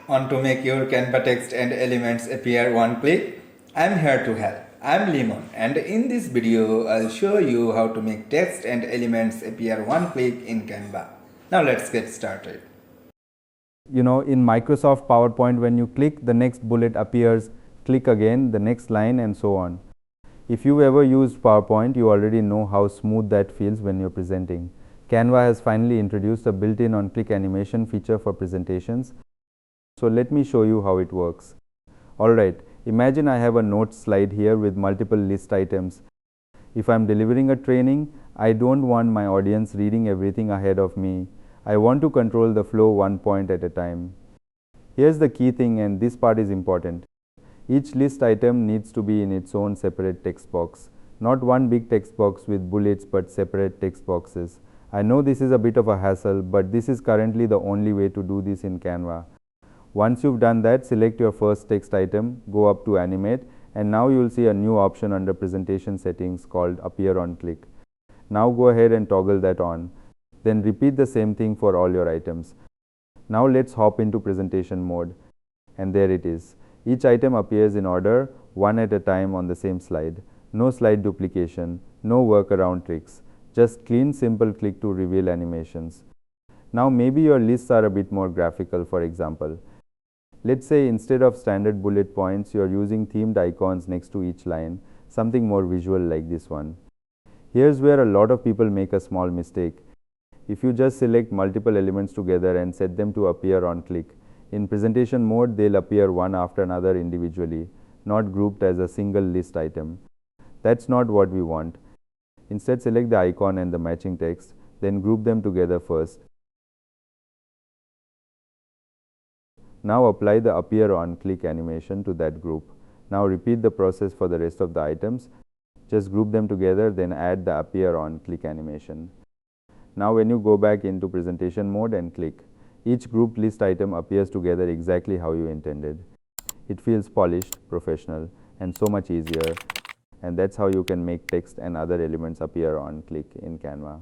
Want to make your Canva text and elements appear one click? I'm here to help. I'm Lemon, and in this video I'll show you how to make text and elements appear one click in Canva. Now let's get started. In Microsoft PowerPoint, when you click, the next bullet appears, click again, the next line, and so on. If you ever used PowerPoint, you already know how smooth that feels when you're presenting. Canva has finally introduced a built-in on-click animation feature for presentations. So let me show you how it works. Alright, imagine I have a notes slide here with multiple list items. If I'm delivering a training, I don't want my audience reading everything ahead of me. I want to control the flow one point at a time. Here's the key thing, and this part is important. Each list item needs to be in its own separate text box. Not one big text box with bullets, but separate text boxes. I know this is a bit of a hassle, but this is currently the only way to do this in Canva. Once you've done that, select your first text item, go up to Animate, and now you'll see a new option under Presentation Settings called Appear on Click. Now go ahead and toggle that on. Then repeat the same thing for all your items. Now let's hop into presentation mode. And there it is. Each item appears in order, one at a time on the same slide. No slide duplication, no workaround tricks. Just clean, simple click to reveal animations. Now maybe your lists are a bit more graphical, for example. Let's say instead of standard bullet points, you're using themed icons next to each line, something more visual like this one. Here's where a lot of people make a small mistake. If you just select multiple elements together and set them to appear on click, in presentation mode they'll appear one after another individually, not grouped as a single list item. That's not what we want. Instead, select the icon and the matching text, then group them together first. Now apply the appear on click animation to that group. Now repeat the process for the rest of the items. Just group them together, then add the appear on click animation. Now when you go back into presentation mode and click, each grouped list item appears together exactly how you intended. It feels polished, professional, and so much easier. And that's how you can make text and other elements appear on click in Canva.